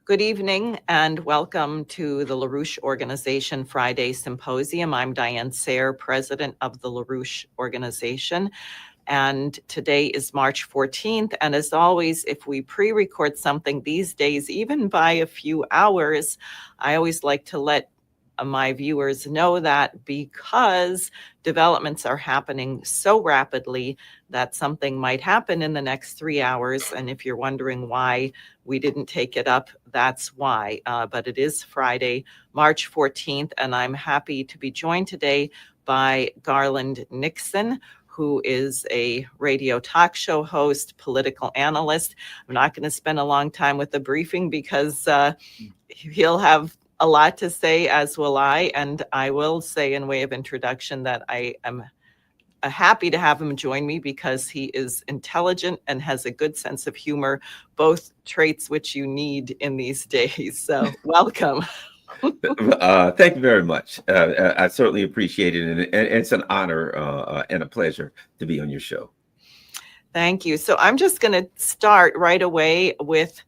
Good evening and welcome to the LaRouche Organization Friday Symposium. I'm Diane Sayre, president of the LaRouche Organization. And today is March 14th. And as always, if we pre-record something these days, even by a few hours, I always like to let my viewers know that because developments are happening so rapidly that something might happen in the next 3 hours. And if you're wondering why we didn't take it up, that's why. But it is Friday, March 14th, and I'm happy to be joined today by Garland Nixon, who is a radio talk show host, political analyst. I'm not going to spend a long time with the briefing because he'll have a lot to say, as will I. And I will say in way of introduction that I am happy to have him join me because he is intelligent and has a good sense of humor, both traits which you need in these days. So welcome. Thank you very much. I certainly appreciate it. And it's an honor and a pleasure to be on your show. Thank you. So I'm just going to start right away with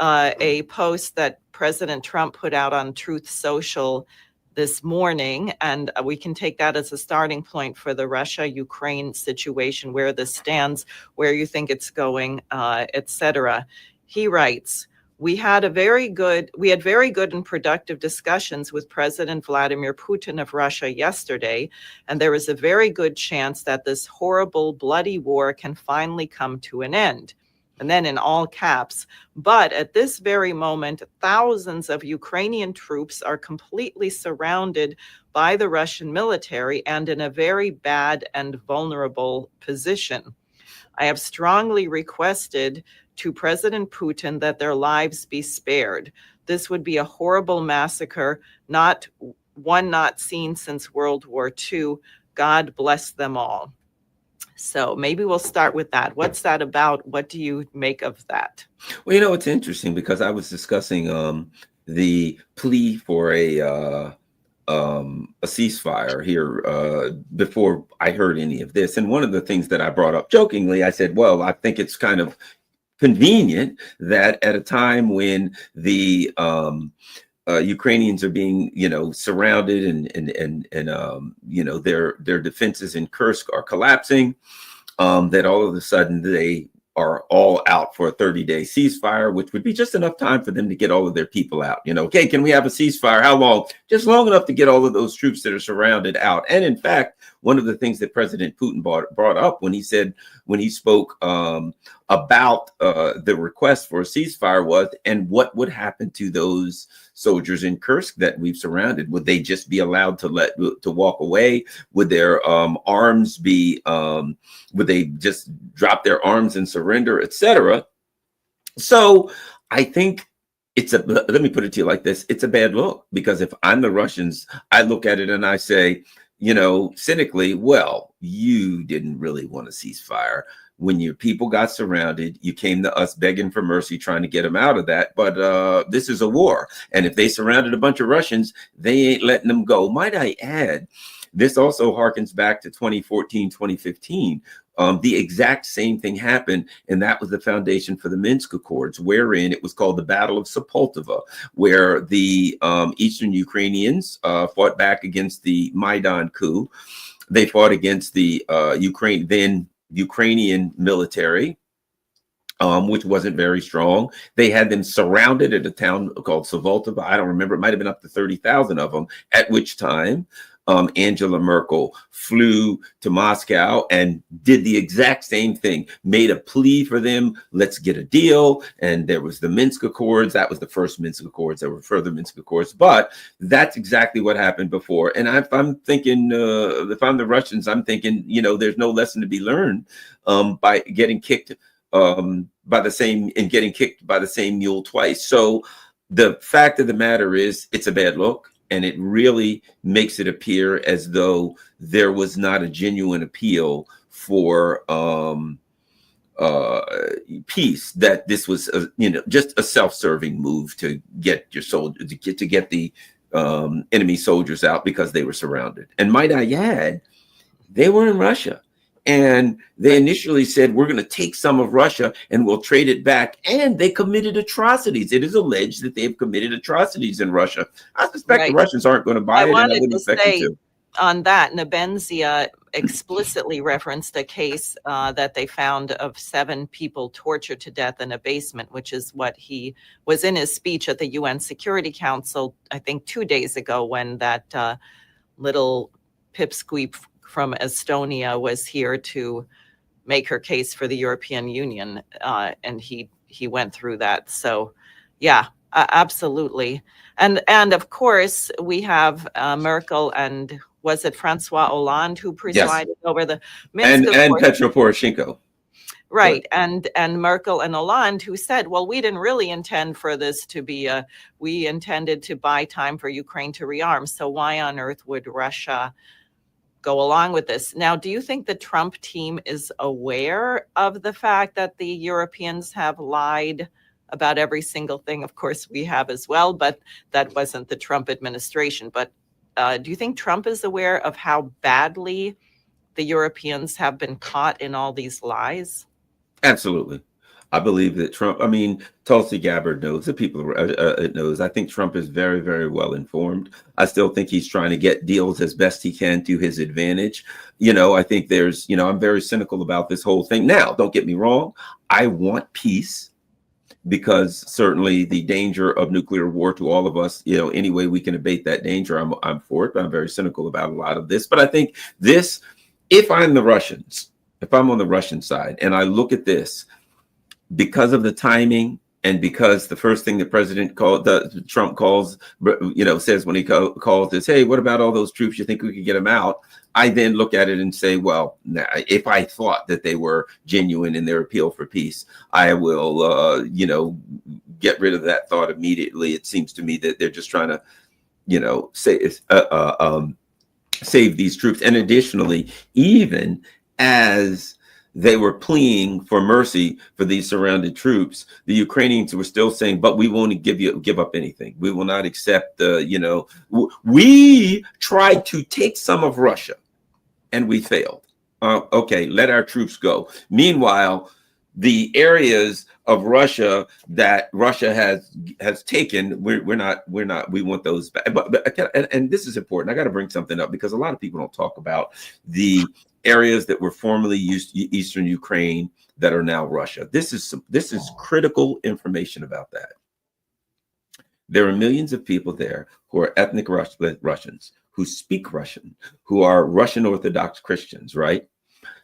a post that President Trump put out on Truth Social this morning, and we can take that as a starting point for the Russia-Ukraine situation, where this stands, where you think it's going, etc. He writes, We had very good and productive discussions with President Vladimir Putin of Russia yesterday, and there is a very good chance that this horrible, bloody war can finally come to an end. And then in all caps, but at this very moment, thousands of Ukrainian troops are completely surrounded by the Russian military and in a very bad and vulnerable position. I have strongly requested to President Putin that their lives be spared. This would be a horrible massacre, not seen since World War II. God bless them all. So maybe we'll start with that. What's that about? What do you make of that? Well, it's interesting because I was discussing the plea for a ceasefire here before I heard any of this. And one of the things that I brought up jokingly, I said, well, I think it's kind of convenient that at a time when the Ukrainians are being, surrounded and their defenses in Kursk are collapsing, that all of a sudden they are all out for a 30-day ceasefire, which would be just enough time for them to get all of their people out. Okay, can we have a ceasefire? How long? Just long enough to get all of those troops that are surrounded out. And in fact, one of the things that President Putin brought up when he spoke about the request for a ceasefire was, and what would happen to those soldiers in Kursk that we've surrounded? Would they just be allowed to walk away? Would their arms be? Would they just drop their arms and surrender, etc.? So I think let me put it to you like this: it's a bad look, because if I'm the Russians, I look at it and I say, cynically, well, you didn't really want a ceasefire. When your people got surrounded, you came to us begging for mercy, trying to get them out of that. But this is a war. And if they surrounded a bunch of Russians, they ain't letting them go. Might I add, this also harkens back to 2014, 2015. The exact same thing happened, and that was the foundation for the Minsk Accords, wherein it was called the Battle of Sepultava, where the Eastern Ukrainians fought back against the Maidan coup. They fought against the Ukrainian military, which wasn't very strong. They had them surrounded at a town called Sepultava. I don't remember. It might have been up to 30,000 of them, at which time Angela Merkel flew to Moscow and did the exact same thing, made a plea for them, let's get a deal. And there was the Minsk Accords. That was the first Minsk Accords. There were further Minsk Accords, but that's exactly what happened before. And if I'm thinking, if I'm the Russians, I'm thinking, there's no lesson to be learned by getting kicked by the same mule twice. So the fact of the matter is, it's a bad look. And it really makes it appear as though there was not a genuine appeal for peace. That this was, just a self-serving move to get your soldiers, to get the enemy soldiers out because they were surrounded. And might I add, they were in Russia. And they initially said, we're going to take some of Russia and we'll trade it back. And they committed atrocities. It is alleged that they've committed atrocities in Russia. I suspect the Russians aren't going to buy it, and I wouldn't expect them to. On that, Nebenzia explicitly referenced a case that they found of 7 people tortured to death in a basement, which is what he was in his speech at the UN Security Council, I think 2 days ago, when that little pipsqueak from Estonia was here to make her case for the European Union, and he went through that. So, yeah, absolutely. And of course, we have Merkel and was it Francois Hollande who presided over the Minsk, and Petro Poroshenko. Right. And Merkel and Hollande, who said, well, we didn't really intend for this to be we intended to buy time for Ukraine to rearm. So why on earth would Russia go along with this? Now, do you think the Trump team is aware of the fact that the Europeans have lied about every single thing? Of course, we have as well, but that wasn't the Trump administration. But do you think Trump is aware of how badly the Europeans have been caught in all these lies? Absolutely. I believe that Trump, Tulsi Gabbard knows, the people knows. I think Trump is very, very well informed. I still think he's trying to get deals as best he can to his advantage. I think there's, I'm very cynical about this whole thing. Now, don't get me wrong. I want peace, because certainly the danger of nuclear war to all of us, any way we can abate that danger, I'm for it. But I'm very cynical about a lot of this. But I think this, if I'm on the Russian side and I look at this, because of the timing, and because the first thing the Trump calls, says when he calls is, hey, what about all those troops? You think we could get them out? I then look at it and say, well, if I thought that they were genuine in their appeal for peace, I will, get rid of that thought immediately. It seems to me that they're just trying to, save these troops. And additionally, even as they were pleading for mercy for these surrounded troops, the Ukrainians were still saying, but we won't give up anything. We will not accept we tried to take some of Russia and we failed. Okay, let our troops go. Meanwhile, the areas of Russia that Russia has taken, we want those back. And this is important. I got to bring something up, because a lot of people don't talk about the areas that were formerly Eastern Ukraine that are now Russia. This is critical information about that. There are millions of people there who are ethnic Russians, who speak Russian, who are Russian Orthodox Christians, right?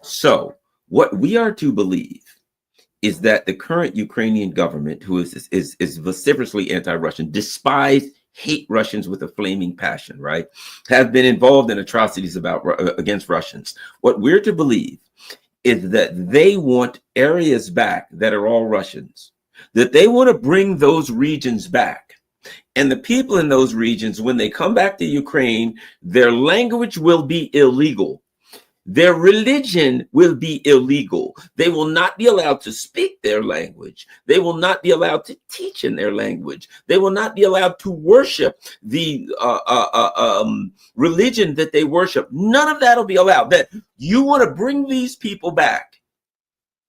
So what we are to believe is that the current Ukrainian government, who is vociferously anti-Russian, hate Russians with a flaming passion, right, have been involved in atrocities against Russians. What we're to believe is that they want areas back that are all Russians, that they want to bring those regions back. And the people in those regions, when they come back to Ukraine, their language will be illegal. Their religion will be illegal. They will not be allowed to speak their language. They will not be allowed to teach in their language. They will not be allowed to worship the religion that they worship. None of that will be allowed. That you want to bring these people back,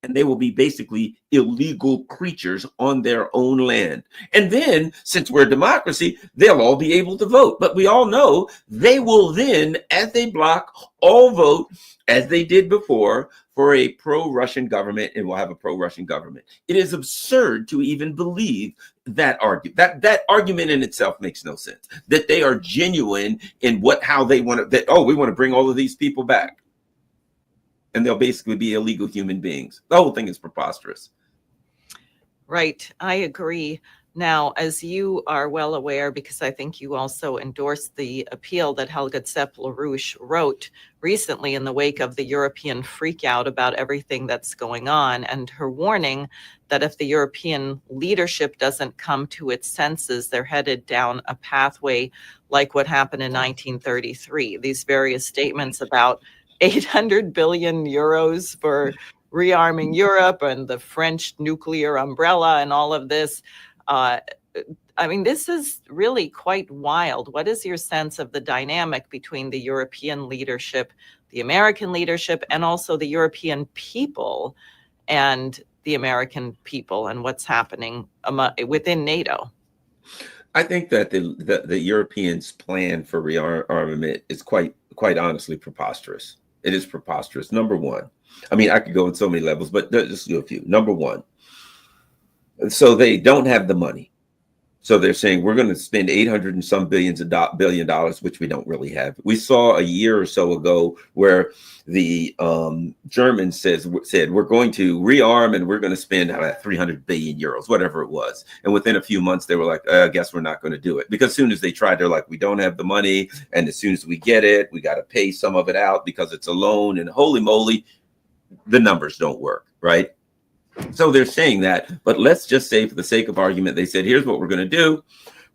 and they will be basically illegal creatures on their own land. And then, since we're a democracy, they'll all be able to vote. But we all know they will then, as they block, all vote, as they did before, for a pro-Russian government, and we'll have a pro-Russian government. It is absurd to even believe that argument. That argument in itself makes no sense. That they are genuine in how they want to, we want to bring all of these people back, and they'll basically be illegal human beings. The whole thing is preposterous. Right. I agree. Now, as you are well aware, because I think you also endorsed the appeal that Helga Zepp-LaRouche wrote recently in the wake of the European freakout about everything that's going on, and her warning that if the European leadership doesn't come to its senses, they're headed down a pathway like what happened in 1933. These various statements about 800 billion euros for rearming Europe and the French nuclear umbrella and all of this. This is really quite wild. What is your sense of the dynamic between the European leadership, the American leadership and also the European people and the American people and what's happening within NATO? I think that the Europeans' plan for rearmament is quite honestly preposterous. It is preposterous. Number one, I mean, I could go in so many levels, but just do a few. Number one, so they don't have the money. So they're saying we're going to spend 800 and some billion dollars, which we don't really have. We saw a year or so ago where the Germans said we're going to rearm and we're going to spend 300 billion euros, whatever it was. And within a few months, they were like, I guess we're not going to do it. Because as soon as they tried, they're like, we don't have the money. And as soon as we get it, we got to pay some of it out because it's a loan. And holy moly, the numbers don't work, right? So they're saying that, but let's just say for the sake of argument, they said, here's what we're going to do.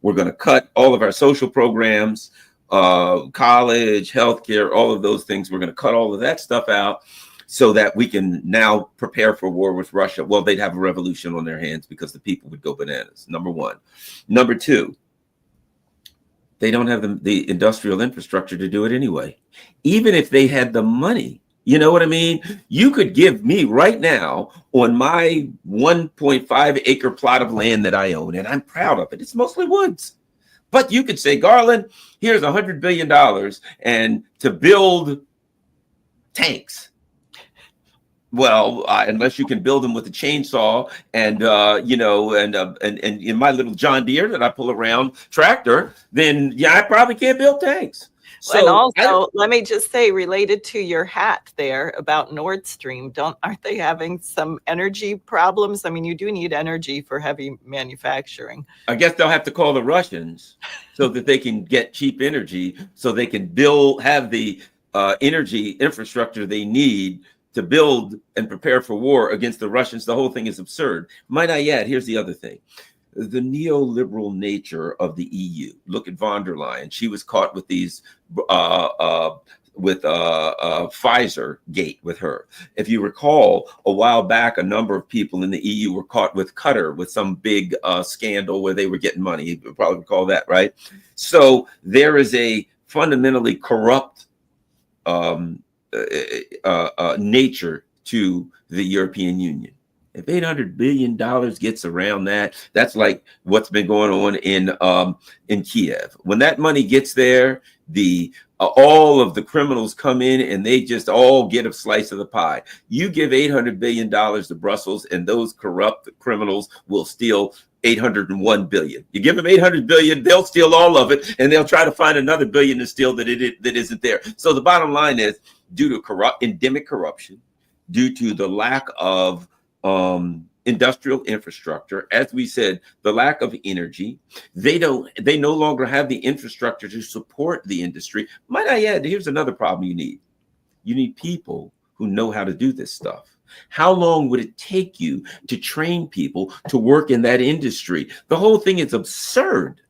We're going to cut all of our social programs, college, healthcare, all of those things. We're going to cut all of that stuff out so that we can now prepare for war with Russia. Well, they'd have a revolution on their hands because the people would go bananas. Number one. Number two, they don't have the industrial infrastructure to do it anyway. Even if they had the money, you know what I mean? You could give me right now on my 1.5 acre plot of land that I own, and I'm proud of it. It's mostly woods. But you could say, Garland, here's $100 billion and to build tanks. Well, unless you can build them with a chainsaw and, and in my little John Deere that I pull around tractor, then yeah, I probably can't build tanks. So, and also, let me just say, related to your hat there about Nord Stream, aren't they having some energy problems? I mean, you do need energy for heavy manufacturing. I guess they'll have to call the Russians so that they can get cheap energy, so they can have the energy infrastructure they need to build and prepare for war against the Russians. The whole thing is absurd. Might I add, here's the other thing. The neoliberal nature of the EU. Look at von der Leyen. She was caught with these, Pfizer gate with her. If you recall, a while back, a number of people in the EU were caught with Qatar with some big scandal where they were getting money. You probably recall that, right? So there is a fundamentally corrupt nature to the European Union. If $800 billion gets around that, that's like what's been going on in Kiev. When that money gets there, all of the criminals come in and they just all get a slice of the pie. You give $800 billion to Brussels and those corrupt criminals will steal 801 billion. You give them 800 billion, they'll steal all of it, and they'll try to find another billion to steal that isn't there. So the bottom line is, due to endemic corruption, due to the lack of industrial infrastructure, as we said, the lack of energy, they no longer have the infrastructure to support the industry. Might I add, here's another problem you need. You need people who know how to do this stuff. How long would it take you to train people to work in that industry? The whole thing is absurd.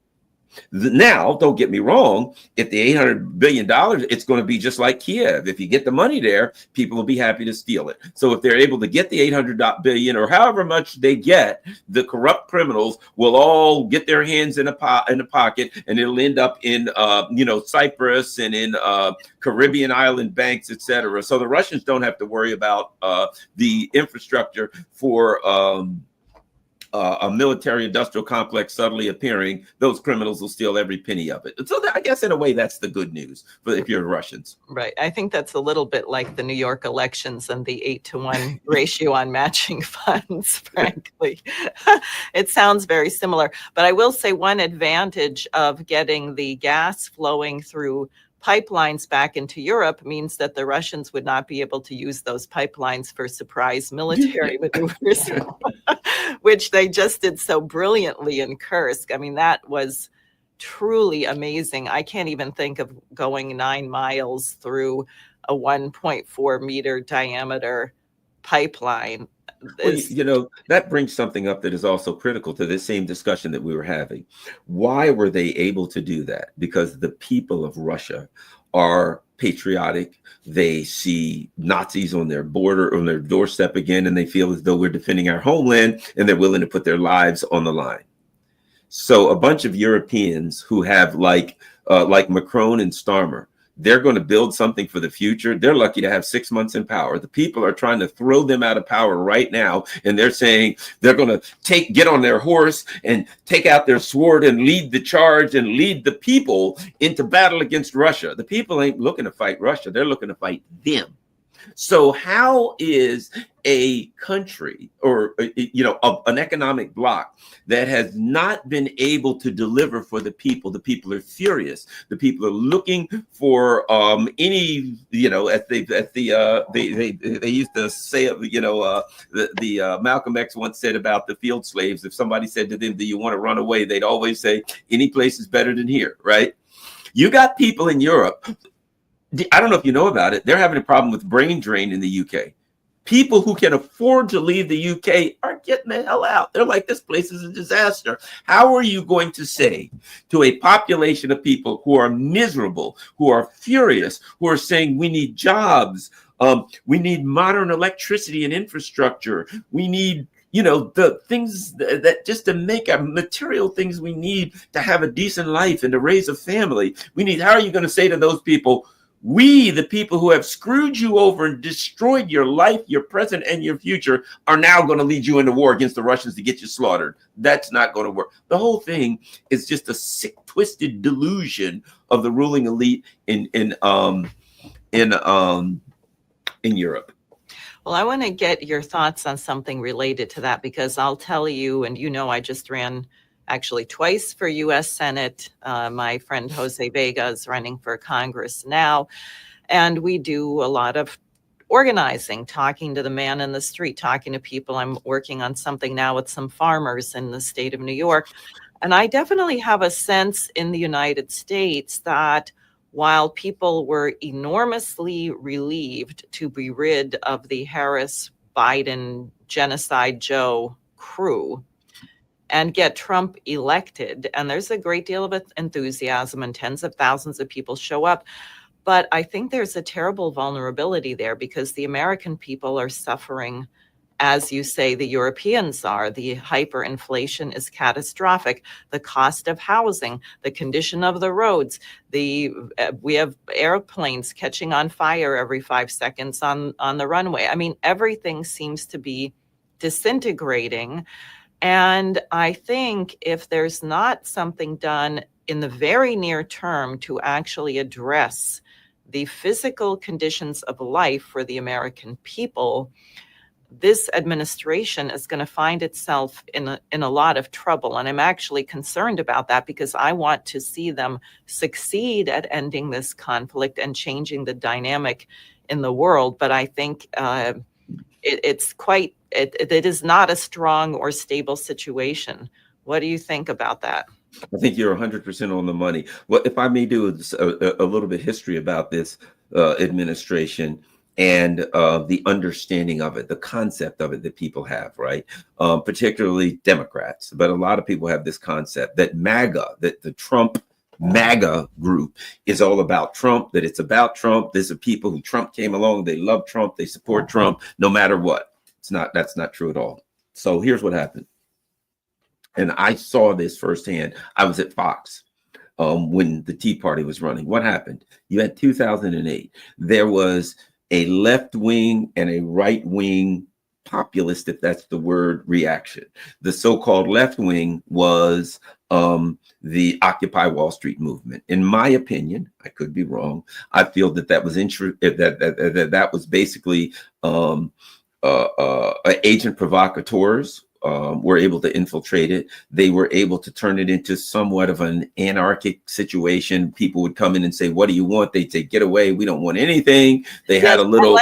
Now, don't get me wrong, if the $800 billion, it's going to be just like Kiev. If you get the money there, people will be happy to steal it. So if they're able to get the $800 billion or however much they get, the corrupt criminals will all get their hands in the pocket, and it'll end up in Cyprus and in Caribbean island banks, etc. So the Russians don't have to worry about the infrastructure for a military industrial complex suddenly appearing. Those criminals will steal every penny of it. So I guess in a way, that's the good news if you're Russians. Right. I think that's a little bit like the New York elections and the 8-to-1 ratio on matching funds, frankly. It sounds very similar. But I will say one advantage of getting the gas flowing through pipelines back into Europe means that the Russians would not be able to use those pipelines for surprise military maneuvers, which they just did so brilliantly in Kursk. I mean, that was truly amazing. I can't even think of going 9 miles through a 1.4 meter diameter pipeline. Well, that brings something up that is also critical to this same discussion that we were having. Why were they able to do that? Because the people of Russia are patriotic. They see Nazis on their border, on their doorstep again, and they feel as though we're defending our homeland, and they're willing to put their lives on the line. So a bunch of Europeans who have like Macron and Starmer, they're going to build something for the future. They're lucky to have 6 months in power. The people are trying to throw them out of power right now. And they're saying they're going to get on their horse and take out their sword and lead the charge and lead the people into battle against Russia. The people ain't looking to fight Russia. They're looking to fight them. So how is a country or, an economic bloc that has not been able to deliver for the people are furious. The people are looking for they used to say, Malcolm X once said about the field slaves, if somebody said to them, do you want to run away? They'd always say, any place is better than here, right? You got people in Europe, I don't know if you know about it, they're having a problem with brain drain in the UK. People who can afford to leave the UK are getting the hell out. They're like, this place is a disaster. How are you going to say to a population of people who are miserable, who are furious, who are saying we need jobs, we need modern electricity and infrastructure, we need the things that just to make our material things we need to have a decent life and to raise a family. How are you going to say to those people, we, the people who have screwed you over and destroyed your life, your present, and your future, are now going to lead you into war against the Russians to get you slaughtered? That's not going to work. The whole thing is just a sick, twisted delusion of the ruling elite in Europe. Well, I want to get your thoughts on something related to that, because I'll tell you, and I just ran actually twice for U.S. Senate. My friend Jose Vega is running for Congress now. And we do a lot of organizing, talking to the man in the street, talking to people. I'm working on something now with some farmers in the state of New York. And I definitely have a sense in the United States that while people were enormously relieved to be rid of the Harris-Biden Genocide Joe crew and get Trump elected, and there's a great deal of enthusiasm and tens of thousands of people show up, but I think there's a terrible vulnerability there because the American people are suffering, as you say, the Europeans are. The hyperinflation is catastrophic. The cost of housing, the condition of the roads, we have airplanes catching on fire every 5 seconds on the runway. I mean, everything seems to be disintegrating. And I think if there's not something done in the very near term to actually address the physical conditions of life for the American people, this administration is going to find itself in a lot of trouble. And I'm actually concerned about that because I want to see them succeed at ending this conflict and changing the dynamic in the world. But I think it is not a strong or stable situation. What do you think about that? I think you're 100% on the money. Well, if I may do a little bit of history about this administration and the understanding of it, the concept of it that people have, right? Particularly Democrats, but a lot of people have this concept that MAGA, that the Trump MAGA group is all about Trump, that it's about Trump. There's a people who Trump came along, they love Trump, they support Trump no matter what. That's not true at all. So here's what happened. And I saw this firsthand. I was at Fox when the Tea Party was running. What happened? You had 2008. There was a left wing and a right wing populist, if that's the word, reaction. The so-called left wing was the Occupy Wall Street movement. In my opinion, I could be wrong, I feel that was that was basically agent provocateurs were able to infiltrate it. They were able to turn it into somewhat of an anarchic situation. People would come in and say, what do you want? They'd say, get away. We don't want anything. They had a little.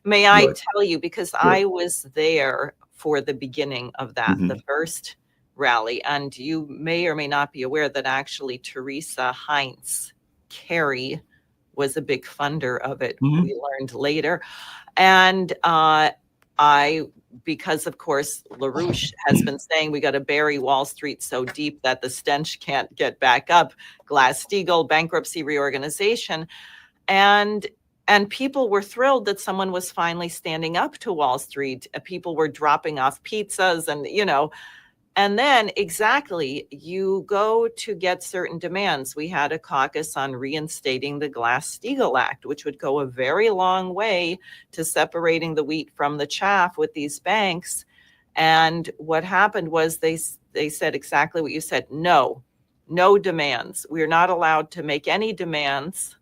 May I tell you, because I was there for the beginning of that, the first rally. And you may or may not be aware that actually Teresa Heinz Kerry was a big funder of it. We learned later. And because of course, LaRouche has been saying we got to bury Wall Street so deep that the stench can't get back up. Glass-Steagall, bankruptcy reorganization. And people were thrilled that someone was finally standing up to Wall Street. People were dropping off pizzas and, And then exactly, you go to get certain demands. We had a caucus on reinstating the Glass-Steagall Act, which would go a very long way to separating the wheat from the chaff with these banks. And what happened was they said exactly what you said. No demands. We're not allowed to make any demands.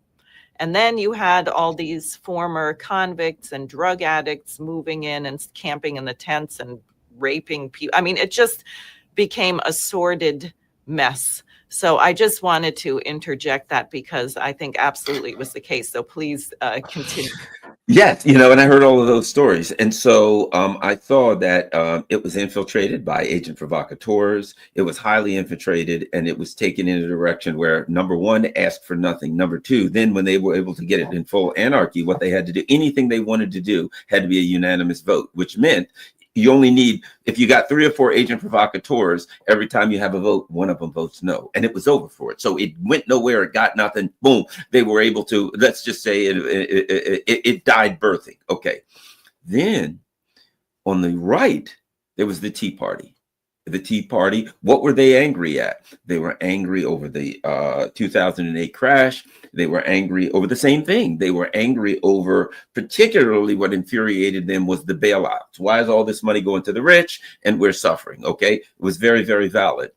And then you had all these former convicts and drug addicts moving in and camping in the tents and raping people. I mean, it just became a sordid mess. So I just wanted to interject that because I think absolutely it was the case. So please continue. Yes, and I heard all of those stories. And so I saw that it was infiltrated by agent provocateurs. It was highly infiltrated, and it was taken in a direction where, number one, asked for nothing. Number two, then when they were able to get it in full anarchy, what they had to do, anything they wanted to do had to be a unanimous vote, which meant you only need, if you got 3 or 4 agent provocateurs, every time you have a vote, one of them votes no. And it was over for it. So it went nowhere. It got nothing. Boom. They were able to, let's just say it died birthing. Okay. Then on the right, there was the Tea Party. The Tea Party, what were they angry at? They were angry over the 2008 crash. They were angry over the same thing. They were angry over, particularly what infuriated them was the bailouts. Why is all this money going to the rich and we're suffering? Okay, it was very, very valid.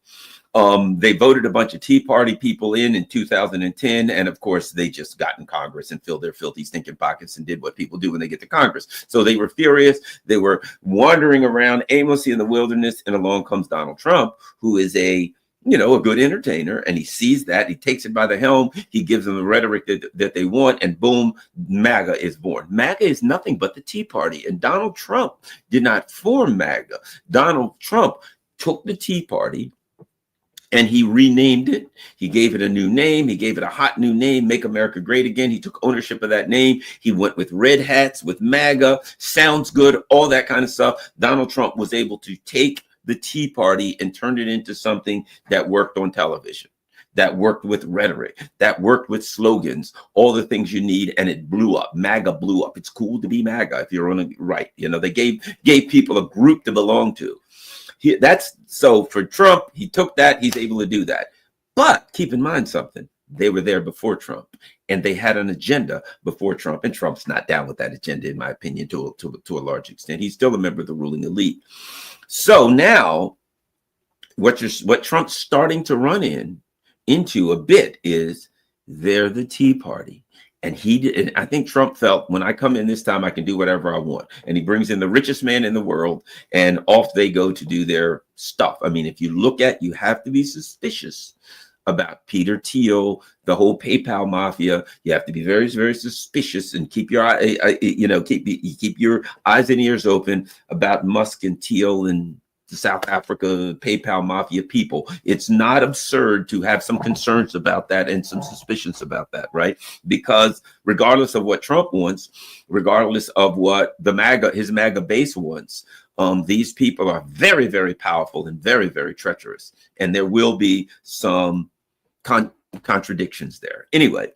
They voted a bunch of Tea Party people in 2010. And of course, they just got in Congress and filled their filthy, stinking pockets and did what people do when they get to Congress. So they were furious. They were wandering around aimlessly in the wilderness. And along comes Donald Trump, who is a good entertainer. And he sees that. He takes it by the helm. He gives them the rhetoric that they want. And boom, MAGA is born. MAGA is nothing but the Tea Party. And Donald Trump did not form MAGA. Donald Trump took the Tea Party and he renamed it. He gave it a new name. He gave it a hot new name, Make America Great Again. He took ownership of that name. He went with red hats, with MAGA, sounds good, all that kind of stuff. Donald Trump was able to take the Tea Party and turn it into something that worked on television, that worked with rhetoric, that worked with slogans, all the things you need, and it blew up. MAGA blew up. It's cool to be MAGA if you're on the right. They gave people a group to belong to. So for Trump, he took that, he's able to do that. But keep in mind something, they were there before Trump and they had an agenda before Trump, and Trump's not down with that agenda, in my opinion, to a large extent. He's still a member of the ruling elite. So now what Trump's starting to run into a bit is they're the Tea Party. And he did, and I think Trump felt, when I come in this time, I can do whatever I want. And he brings in the richest man in the world, and off they go to do their stuff. I mean, if you look at, you have to be suspicious about Peter Thiel, the whole PayPal mafia. You have to be very, very suspicious and keep your keep your eyes and ears open about Musk and Thiel and the South Africa PayPal mafia people. It's not absurd to have some concerns about that and some suspicions about that, right? Because regardless of what Trump wants, regardless of what his MAGA base wants, these people are very, very powerful and very, very treacherous. And there will be some contradictions there. Anyway,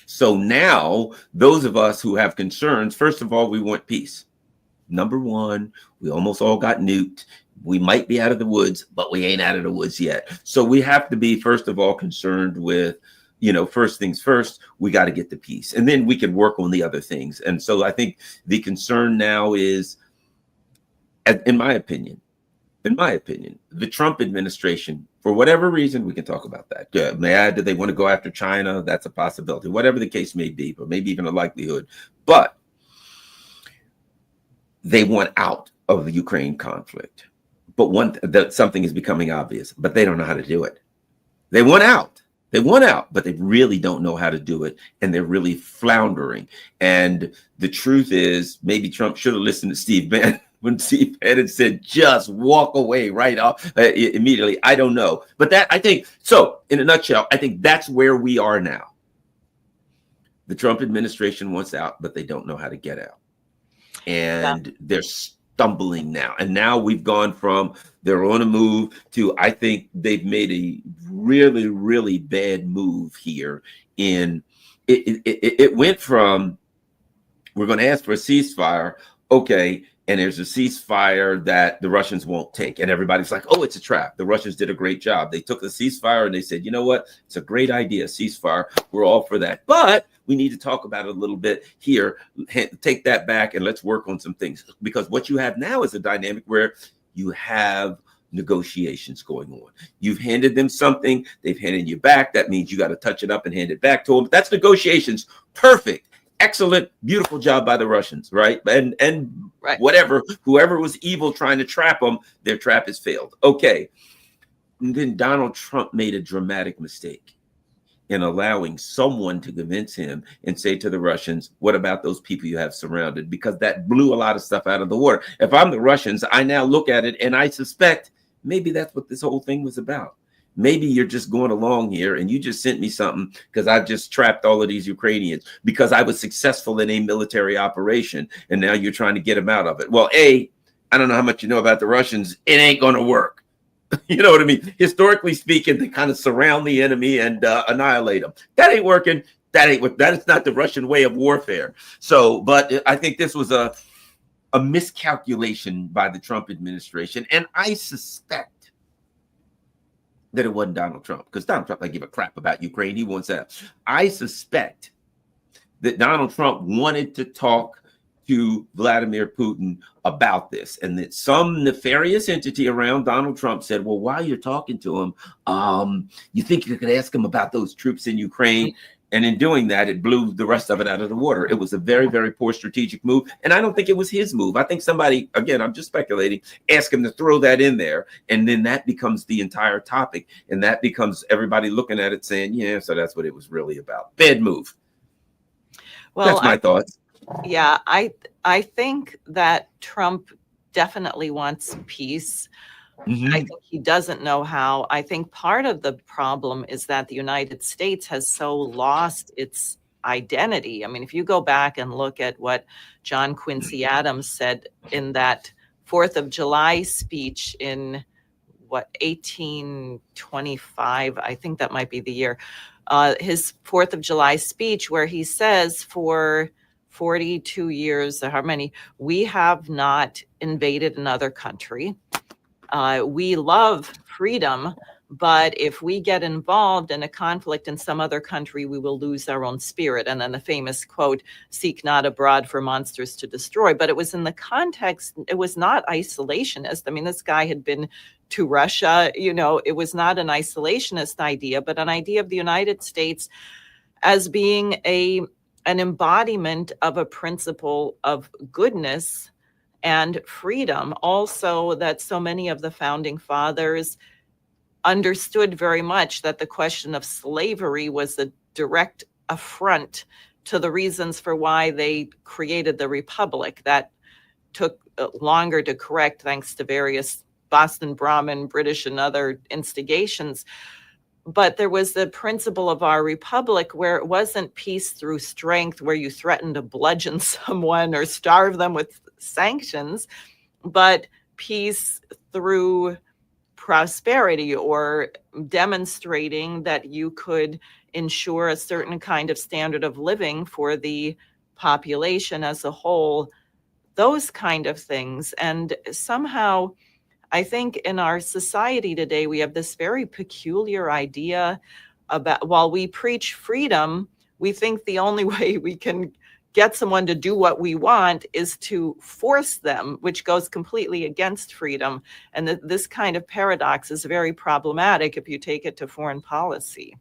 so now those of us who have concerns, first of all, we want peace. Number one, we almost all got nuked. We might be out of the woods, but we ain't out of the woods yet. So we have to be, first of all, concerned with, first things first, we got to get the peace. And then we can work on the other things. And so I think the concern now is, in my opinion, the Trump administration, for whatever reason, we can talk about that. Did they want to go after China? That's a possibility, whatever the case may be, but maybe even a likelihood. But they want out of the Ukraine conflict. But something is becoming obvious, but they don't know how to do it. They want out, but they really don't know how to do it. And they're really floundering. And the truth is, maybe Trump should have listened to Steve Bannon when Steve Bannon said, just walk away right off immediately. I don't know. But I think, so in a nutshell, I think that's where we are now. The Trump administration wants out, but they don't know how to get out. And they're stumbling now. And now we've gone from they're on a move to, I think they've made a really, really bad move here. It went from, we're going to ask for a ceasefire. Okay. and there's a ceasefire that the Russians won't take. And everybody's like, oh, it's a trap. The Russians did a great job. They took the ceasefire and they said, you know what? It's a great idea, ceasefire. We're all for that. But we need to talk about it a little bit here. Take that back and let's work on some things. Because what you have now is a dynamic where you have negotiations going on. You've handed them something. They've handed you back. That means you got to touch it up and hand it back to them. That's negotiations. Perfect. Excellent, beautiful job by the Russians, right? And right. Whoever was evil trying to trap them, their trap has failed. Okay. And then Donald Trump made a dramatic mistake in allowing someone to convince him and say to the Russians, what about those people you have surrounded? Because that blew a lot of stuff out of the water. If I'm the Russians, I now look at it and I suspect maybe that's what this whole thing was about. Maybe you're just going along here and you just sent me something because I just trapped all of these Ukrainians because I was successful in a military operation and now you're trying to get them out of it. Well, I don't know how much you know about the Russians. It ain't going to work. You know what I mean? Historically speaking, they kind of surround the enemy and annihilate them. That ain't working. That is not the Russian way of warfare. So, but I think this was a miscalculation by the Trump administration. And I suspect that it wasn't Donald Trump, because Donald Trump doesn't give a crap about Ukraine. He wants that. I suspect that Donald Trump wanted to talk to Vladimir Putin about this, and that some nefarious entity around Donald Trump said, well, while you're talking to him, you think you could ask him about those troops in Ukraine? And in doing that, it blew the rest of it out of the water. It was a very, very poor strategic move. And I don't think it was his move. I think somebody, again, I'm just speculating, asked him to throw that in there. And then that becomes the entire topic. And that becomes everybody looking at it saying, yeah, so that's what it was really about. Bad move. Well, that's my thoughts. Yeah, I think that Trump definitely wants peace. Mm-hmm. I think he doesn't know how. I think part of the problem is that the United States has so lost its identity. I mean, if you go back and look at what John Quincy Adams said in that 4th of July speech in 1825, I think that might be the year, his 4th of July speech, where he says for 42 years, or how many, we have not invaded another country. We love freedom, but if we get involved in a conflict in some other country, we will lose our own spirit. And then the famous quote, seek not abroad for monsters to destroy. But it was in the context, it was not isolationist. I mean, this guy had been to Russia, it was not an isolationist idea, but an idea of the United States as being an embodiment of a principle of goodness and freedom. Also, that so many of the founding fathers understood very much that the question of slavery was a direct affront to the reasons for why they created the Republic. That took longer to correct thanks to various Boston Brahmin, British and other instigations. But there was the principle of our republic where it wasn't peace through strength, where you threaten to bludgeon someone or starve them with sanctions, but peace through prosperity, or demonstrating that you could ensure a certain kind of standard of living for the population as a whole, those kind of things. And somehow, I think in our society today, we have this very peculiar idea about, while we preach freedom, we think the only way we can get someone to do what we want is to force them, which goes completely against freedom. And this kind of paradox is very problematic if you take it to foreign policy.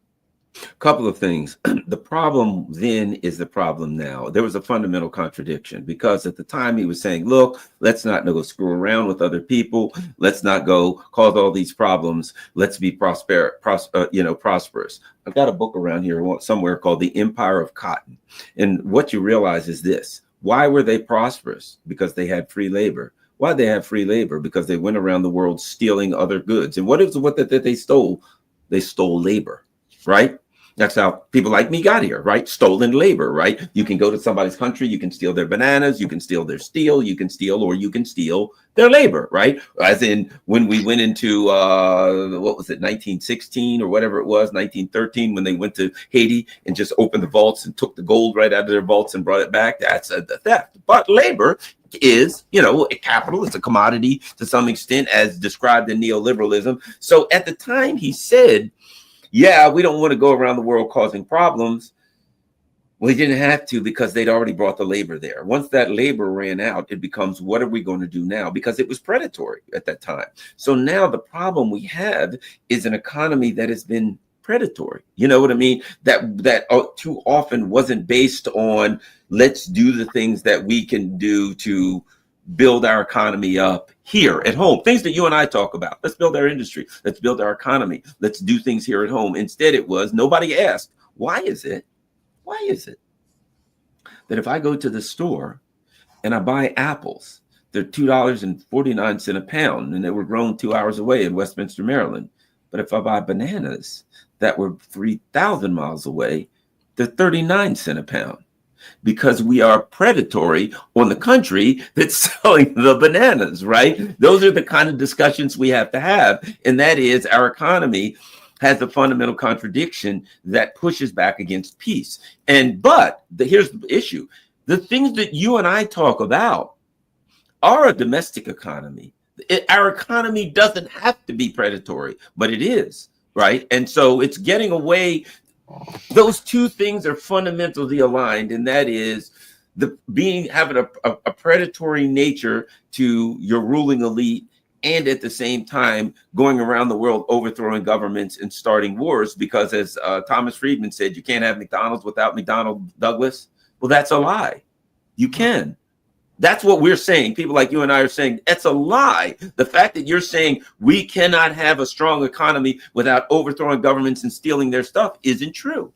Couple of things. The problem then is the problem now. There was a fundamental contradiction, because at the time he was saying, look, let's not go screw around with other people. Let's not go cause all these problems. Let's be prosperous. I've got a book around here somewhere called The Empire of Cotton. And what you realize is this. Why were they prosperous? Because they had free labor. Why did they have free labor? Because they went around the world stealing other goods. And what that they stole? They stole labor, right? That's how people like me got here, right? Stolen labor, right? You can go to somebody's country, you can steal their bananas, you can steal their steel, you can steal their labor, right? As in when we went into, what was it, 1916 or whatever it was, 1913, when they went to Haiti and just opened the vaults and took the gold right out of their vaults and brought it back. That's a theft. But labor is, capital is a commodity to some extent, as described in neoliberalism. So at the time he said, yeah, we don't want to go around the world causing problems. Well, he didn't have to, because they'd already brought the labor there. Once that labor ran out, it becomes, what are we going to do now? Because it was predatory at that time. So now the problem we have is an economy that has been predatory. You know what I mean? That too often wasn't based on, let's do the things that we can do to build our economy up here at home. Things that you and I talk about. Let's build our industry. Let's build our economy. Let's do things here at home. Instead, it was, nobody asked, why is it that if I go to the store and I buy apples, they're $2.49 a pound, and they were grown 2 hours away in Westminster, Maryland. But if I buy bananas that were 3,000 miles away, they're 39 cents a pound. Because we are predatory on the country that's selling the bananas, right? Those are the kind of discussions we have to have. And that is, our economy has a fundamental contradiction that pushes back against peace. But here's the issue. The things that you and I talk about are a domestic economy. Our economy doesn't have to be predatory, but it is, right? And so it's getting away. Those two things are fundamentally aligned, and that is having a predatory nature to your ruling elite, and at the same time going around the world overthrowing governments and starting wars. Because as Thomas Friedman said, you can't have McDonald's without McDonnell Douglas. Well, that's a lie. You can. That's what we're saying. People like you and I are saying that's a lie. The fact that you're saying we cannot have a strong economy without overthrowing governments and stealing their stuff isn't true.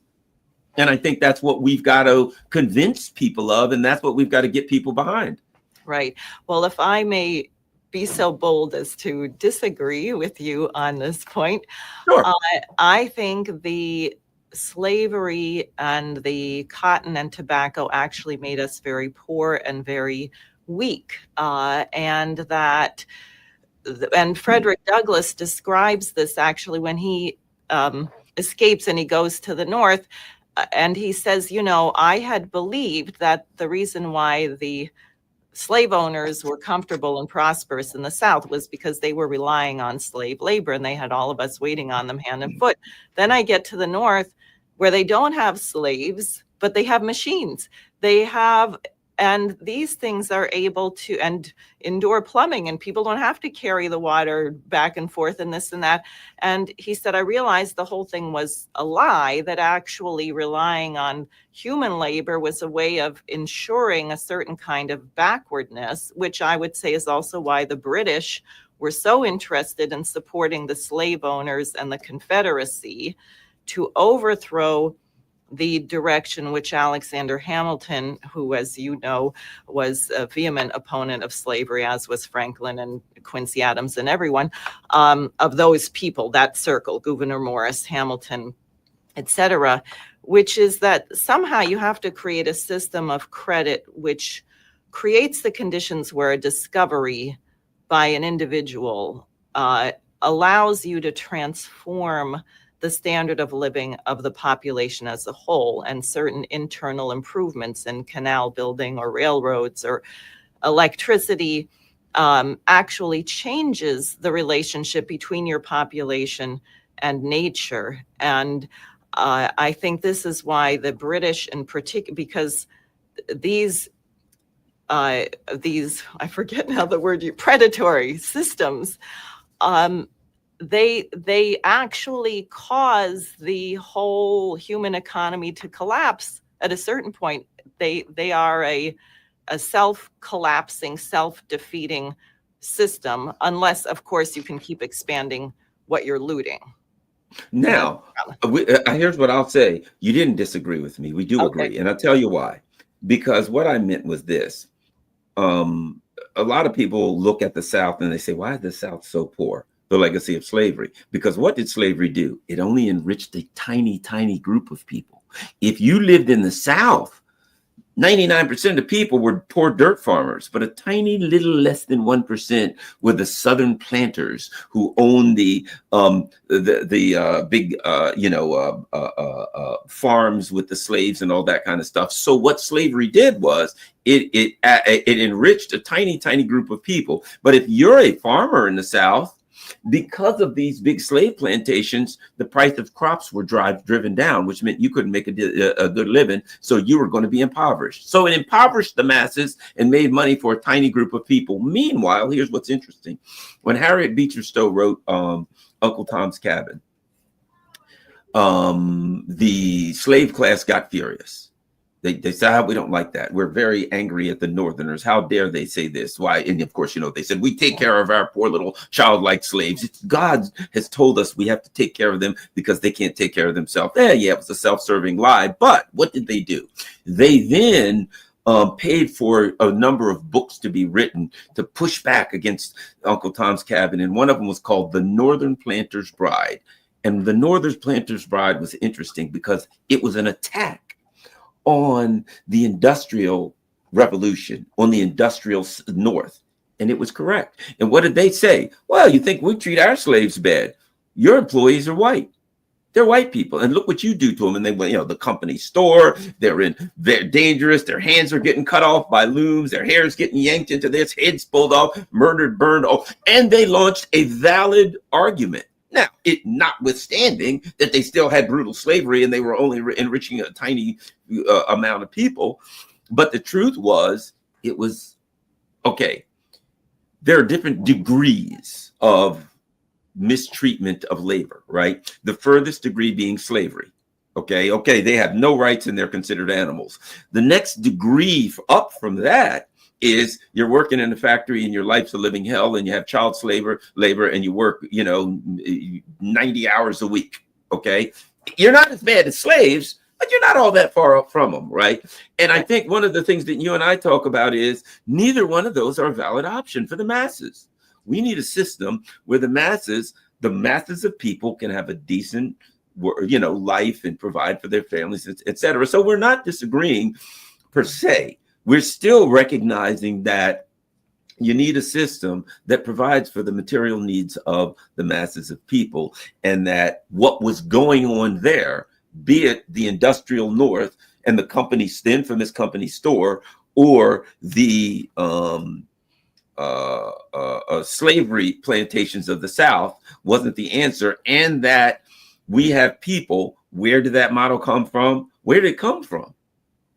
And I think that's what we've got to convince people of, and that's what we've got to get people behind. Right. Well, if I may be so bold as to disagree with you on this point, sure. I think the slavery and the cotton and tobacco actually made us very poor and very weak. And Frederick Douglass describes this actually when he escapes and he goes to the North. And he says, I had believed that the reason why the slave owners were comfortable and prosperous in the South was because they were relying on slave labor and they had all of us waiting on them hand and foot. Then I get to the North where they don't have slaves, but they have machines. And these things are able to, and indoor plumbing, and people don't have to carry the water back and forth and this and that. And he said, I realized the whole thing was a lie, that actually relying on human labor was a way of ensuring a certain kind of backwardness, which I would say is also why the British were so interested in supporting the slave owners and the Confederacy to overthrow the direction which Alexander Hamilton, who, as you know, was a vehement opponent of slavery, as was Franklin and Quincy Adams and everyone, of those people, that circle, Gouverneur Morris, Hamilton, etc., which is that somehow you have to create a system of credit which creates the conditions where a discovery by an individual allows you to transform the standard of living of the population as a whole, and certain internal improvements in canal building or railroads or electricity actually changes the relationship between your population and nature. And I think this is why the British in particular, because these, I forget now the word, predatory systems, they actually cause the whole human economy to collapse at a certain point. They are a self-collapsing, self-defeating system, unless, of course, you can keep expanding what you're looting. Now, here's what I'll say. You didn't disagree with me. We do agree. And I'll tell you why. Because what I meant was this. A lot of people look at the South and they say, why is the South so poor? the legacy of slavery. Because what did slavery do? It only enriched a tiny, tiny group of people. If you lived in the South, 99% of the people were poor dirt farmers, but a tiny little less than 1% were the Southern planters who owned the big farms with the slaves and all that kind of stuff. So what slavery did was it enriched a tiny, tiny group of people. But if you're a farmer in the South, because of these big slave plantations, the price of crops were driven down, which meant you couldn't make a good living. So you were going to be impoverished. So it impoverished the masses and made money for a tiny group of people. Meanwhile, here's what's interesting. When Harriet Beecher Stowe wrote Uncle Tom's Cabin, the slave class got furious. They said, we don't like that. We're very angry at the Northerners. How dare they say this? Why? And of course, they said, we take care of our poor little childlike slaves. God has told us we have to take care of them because they can't take care of themselves. Yeah, it was a self-serving lie. But what did they do? They then paid for a number of books to be written to push back against Uncle Tom's Cabin. And one of them was called The Northern Planter's Bride. And The Northern Planter's Bride was interesting because it was an attack on the industrial revolution, on the industrial North. And it was correct. And what did they say? Well, you think we treat our slaves bad? Your employees are white. They're white people. And look what you do to them. And they went, the company store, they're dangerous. Their hands are getting cut off by looms. Their hair is getting yanked into this, heads pulled off, murdered, burned off. And they launched a valid argument. Now, it notwithstanding that they still had brutal slavery and they were only enriching a tiny amount of people. But the truth was, it was, okay, there are different degrees of mistreatment of labor, right? The furthest degree being slavery. Okay, they have no rights and they're considered animals. The next degree up from that is you're working in a factory and your life's a living hell and you have child labor and you work, 90 hours a week. Okay. You're not as bad as slaves, but you're not all that far up from them. Right. And I think one of the things that you and I talk about is neither one of those are a valid option for the masses. We need a system where the masses of people can have a decent, life and provide for their families, et cetera. So we're not disagreeing per se. We're still recognizing that you need a system that provides for the material needs of the masses of people, and that what was going on there, be it the industrial North and the infamous company store, or the slavery plantations of the South, wasn't the answer. And that we have people, where did that model come from? Where did it come from?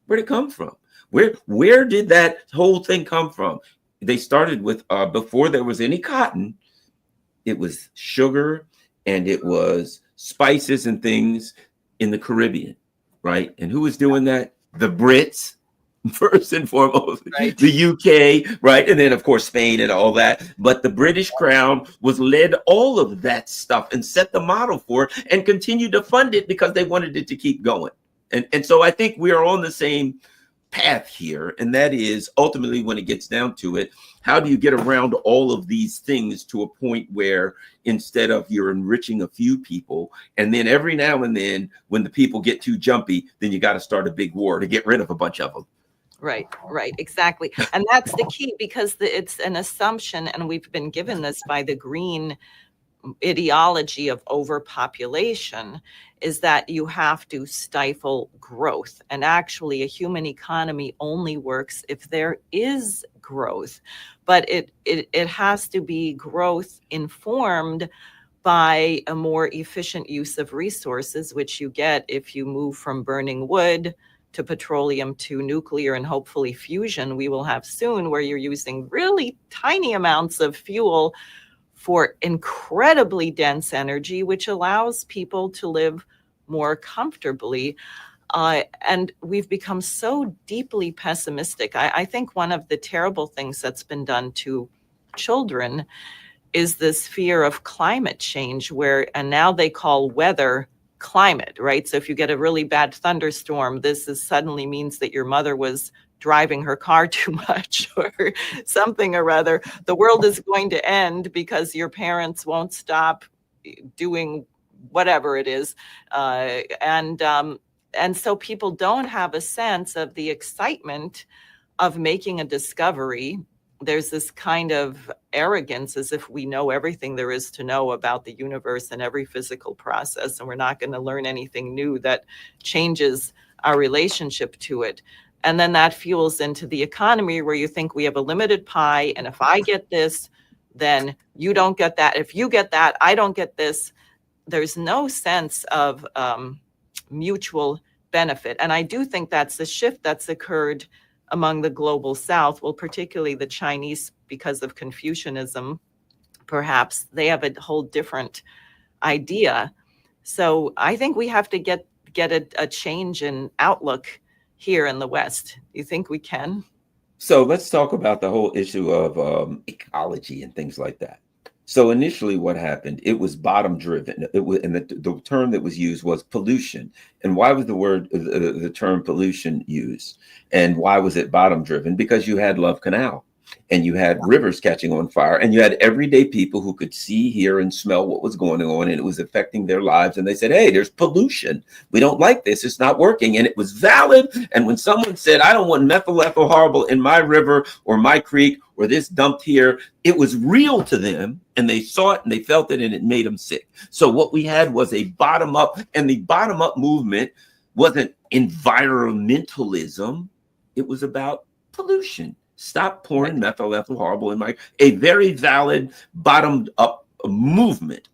Where did it come from? Where did that whole thing come from? They started with, before there was any cotton, it was sugar and it was spices and things in the Caribbean, right? And who was doing that? The Brits, first and foremost, right. The UK, right? And then, of course, Spain and all that. But the British Crown led all of that stuff and set the model for it and continued to fund it because they wanted it to keep going. And so I think we are on the same path here, and that is ultimately, when it gets down to it, how do you get around all of these things to a point where instead of you're enriching a few people, and then every now and then when the people get too jumpy, then you got to start a big war to get rid of a bunch of them. Right, exactly. And that's the key, because it's an assumption, and we've been given this by the green ideology of overpopulation, is that you have to stifle growth. And actually, a human economy only works if there is growth. But it has to be growth informed by a more efficient use of resources, which you get if you move from burning wood to petroleum to nuclear and hopefully fusion we will have soon, where you're using really tiny amounts of fuel for incredibly dense energy, which allows people to live more comfortably. And we've become so deeply pessimistic. I think one of the terrible things that's been done to children is this fear of climate change, and now they call weather climate, right? So if you get a really bad thunderstorm, this suddenly means that your mother was driving her car too much or something or other. The world is going to end because your parents won't stop doing whatever it is. And so people don't have a sense of the excitement of making a discovery. There's this kind of arrogance as if we know everything there is to know about the universe and every physical process, and we're not going to learn anything new that changes our relationship to it. And then that fuels into the economy where you think we have a limited pie, and if I get this, then you don't get that. If you get that, I don't get this. There's no sense of mutual benefit. And I do think that's the shift that's occurred among the global South, well, particularly the Chinese, because of Confucianism, perhaps they have a whole different idea. So I think we have to get a change in outlook here in the West. You think we can? So let's talk about the whole issue of ecology and things like that. So initially what happened, it was bottom driven. It was, and the term that was used was pollution. And why was the term pollution used? And why was it bottom driven? Because you had Love Canal and you had rivers catching on fire and you had everyday people who could see, hear, and smell what was going on, and it was affecting their lives. And they said, hey, there's pollution. We don't like this. It's not working. And it was valid. And when someone said, I don't want methyl ethyl horrible in my river or my creek or this dumped here, it was real to them, and they saw it and they felt it, and it made them sick. So what we had was a bottom up, and the bottom up movement wasn't environmentalism. It was about pollution. Stop pouring methyl ethyl horrible in my, a very valid bottomed up movement.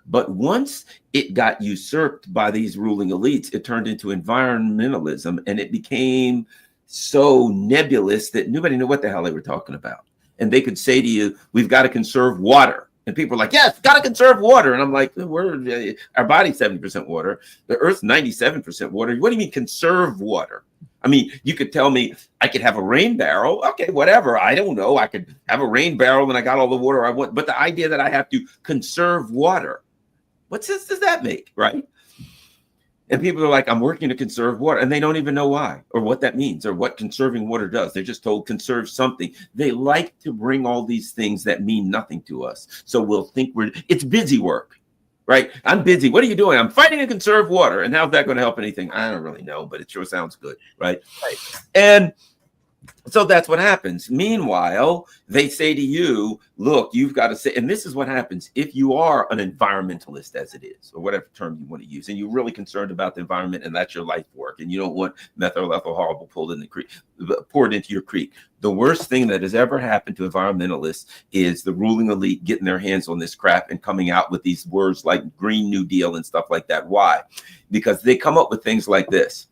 But once it got usurped by these ruling elites, it turned into environmentalism, and it became so nebulous that nobody knew what the hell they were talking about. And they could say to you, we've got to conserve water. And people are like, yes, got to conserve water. And I'm like, our body's 70% water. The earth's 97% water. What do you mean conserve water? I mean, you could tell me I could have a rain barrel. Okay, whatever. I don't know. I could have a rain barrel and I got all the water I want. But the idea that I have to conserve water, what sense does that make, right? And people are like, I'm working to conserve water. And they don't even know why or what that means or what conserving water does. They're just told conserve something. They like to bring all these things that mean nothing to us. So we'll think it's busy work, right? I'm busy. What are you doing? I'm fighting to conserve water. And how's that going to help anything? I don't really know, but it sure sounds good, right? And so that's what happens. Meanwhile, they say to you, look, you've got to say, and this is what happens if you are an environmentalist, as it is, or whatever term you want to use, and you're really concerned about the environment and that's your life work, and you don't want methyl ethyl horrible poured into your creek. The worst thing that has ever happened to environmentalists is the ruling elite getting their hands on this crap and coming out with these words like Green New Deal and stuff like that. Why? Because they come up with things like this.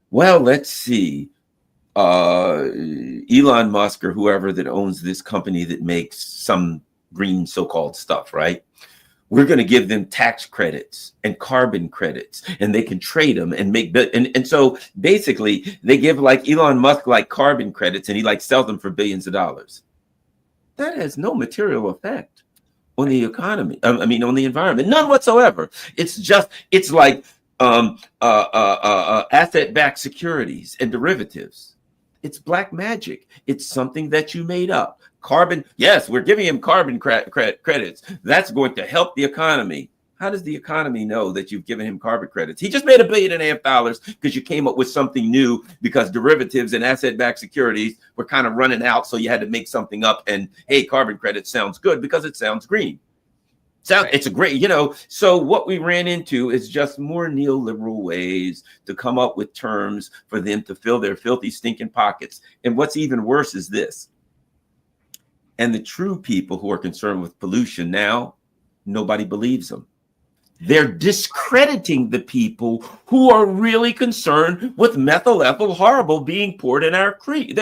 Well, let's see. Elon Musk or whoever that owns this company that makes some green so-called stuff, right? We're going to give them tax credits and carbon credits, and they can trade them and make and so basically they give like Elon Musk like carbon credits, and he like sells them for billions of dollars. That has no material effect on the economy. I mean, on the environment, none whatsoever. It's like asset-backed securities and derivatives. It's black magic. It's something that you made up. Carbon, yes, we're giving him carbon credits. That's going to help the economy. How does the economy know that you've given him carbon credits? He just made $1.5 billion because you came up with something new, because derivatives and asset-backed securities were kind of running out. So you had to make something up, and hey, carbon credit sounds good because it sounds green. It's a great, so what we ran into is just more neoliberal ways to come up with terms for them to fill their filthy, stinking pockets. And what's even worse is this. And the true people who are concerned with pollution now, nobody believes them. They're discrediting the people who are really concerned with methyl ethyl horrible being poured in their creek.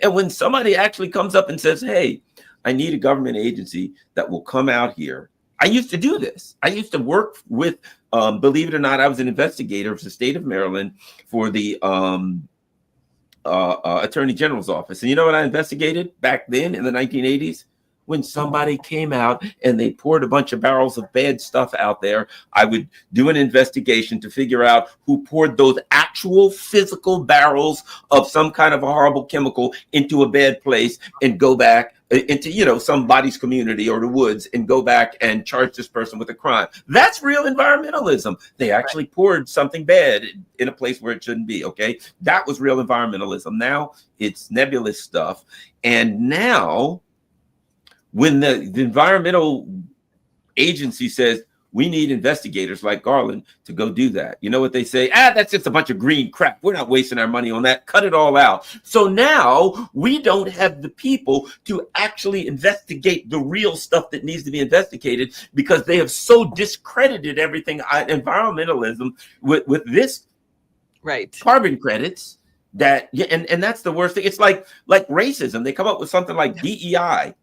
And when somebody actually comes up and says, hey, I need a government agency that will come out here. I used to do this. I used to work with, believe it or not, I was an investigator for the state of Maryland for the Attorney General's office. And you know what I investigated back then in the 1980s? when somebody came out and they poured a bunch of barrels of bad stuff out there, I would do an investigation to figure out who poured those actual physical barrels of some kind of a horrible chemical into a bad place and go back into, you know, somebody's community or the woods and go back and charge this person with a crime. That's real environmentalism. They actually poured something bad in a place where it shouldn't be. Okay. That was real environmentalism. Now it's nebulous stuff. And now when the environmental agency says, we need investigators like Garland to go do that, you know what they say? That's just a bunch of green crap. We're not wasting our money on that. Cut it all out. So now we don't have the people to actually investigate the real stuff that needs to be investigated because they have so discredited everything. Environmentalism with this carbon credits that, and that's the worst thing. It's like racism. They come up with something like DEI.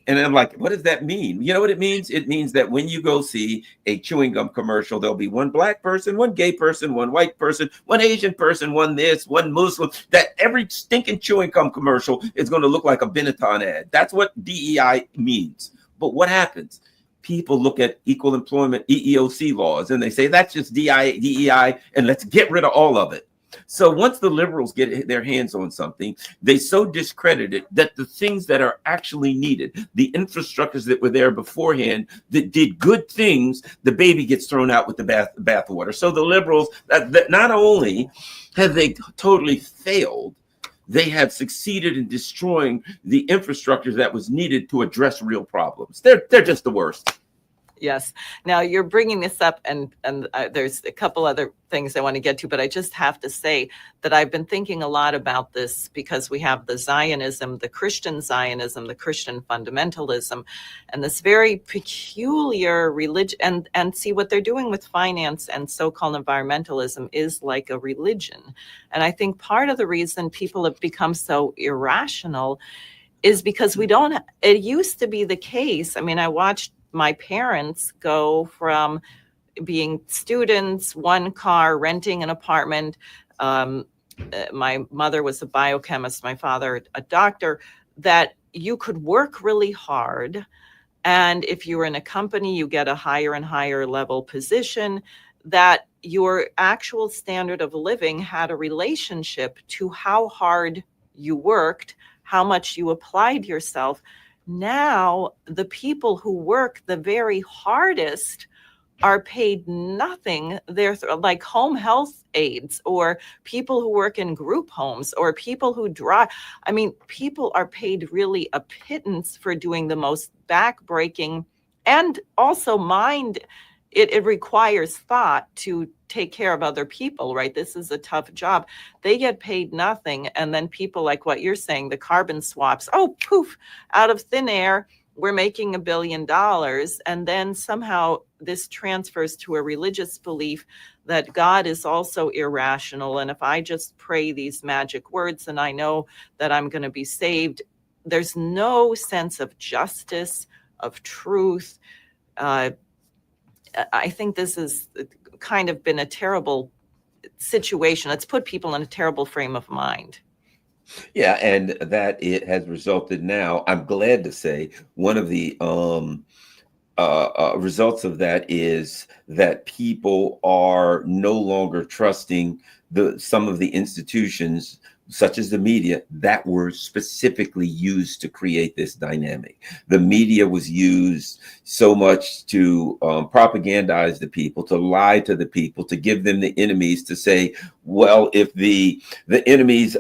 And I'm like, what does that mean? You know what it means? It means that when you go see a chewing gum commercial, there'll be one black person, one gay person, one white person, one Asian person, one this, one Muslim, that every stinking chewing gum commercial is going to look like a Benetton ad. That's what DEI means. But what happens? People look at equal employment, EEOC laws, and they say, that's just DEI, and let's get rid of all of it. So once the liberals get their hands on something, they so discredit it that the things that are actually needed, the infrastructures that were there beforehand that did good things, the baby gets thrown out with the bathwater. So the liberals, that not only have they totally failed, they have succeeded in destroying the infrastructure that was needed to address real problems. They're just the worst. Yes. Now you're bringing this up, and there's a couple other things I want to get to, but I just have to say that I've been thinking a lot about this because we have the Zionism, the Christian Zionism, the Christian fundamentalism, and this very peculiar religion. And see what they're doing with finance and so-called environmentalism is like a religion. And I think part of the reason people have become so irrational is because we don't. It used to be the case. I mean, I watched my parents go from being students, one car, renting an apartment. My mother was a biochemist, my father a doctor, that you could work really hard. And if you were in a company, you get a higher and higher level position, that your actual standard of living had a relationship to how hard you worked, how much you applied yourself. Now, the people who work the very hardest are paid nothing. They're like home health aides or people who work in group homes or people who drive. I mean, people are paid really a pittance for doing the most backbreaking and also it requires thought to take care of other people, right? This is a tough job. They get paid nothing. And then people like what you're saying, the carbon swaps, oh, poof, out of thin air, we're making $1 billion. And then somehow this transfers to a religious belief that God is also irrational. And if I just pray these magic words and I know that I'm going to be saved, there's no sense of justice, of truth. I think this has kind of been a terrible situation. It's put people in a terrible frame of mind. Yeah, and that it has resulted now, I'm glad to say, one of the results of that is that people are no longer trusting some of the institutions, such as the media, that were specifically used to create this dynamic. The media was used so much to propagandize the people, to lie to the people, to give them the enemies, to say, well, if the enemies,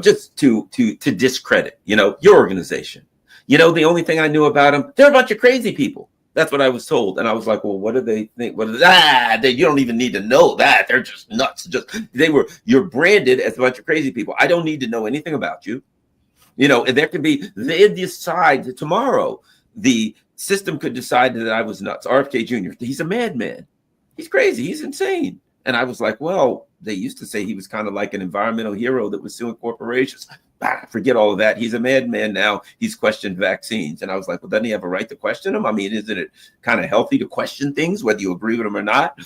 just to discredit, your organization. The only thing I knew about them, they're a bunch of crazy people. That's what I was told. And I was like, well, what do they think? You don't even need to know that. They're just nuts. You're branded as a bunch of crazy people. I don't need to know anything about you. And they decide tomorrow, the system could decide that I was nuts. RFK Jr., he's a madman. He's crazy. He's insane. And I was like, well, they used to say he was kind of like an environmental hero that was suing corporations. Forget all of that. He's a madman now. He's questioned vaccines. And I was like, well, doesn't he have a right to question them? I mean, isn't it kind of healthy to question things, whether you agree with them or not?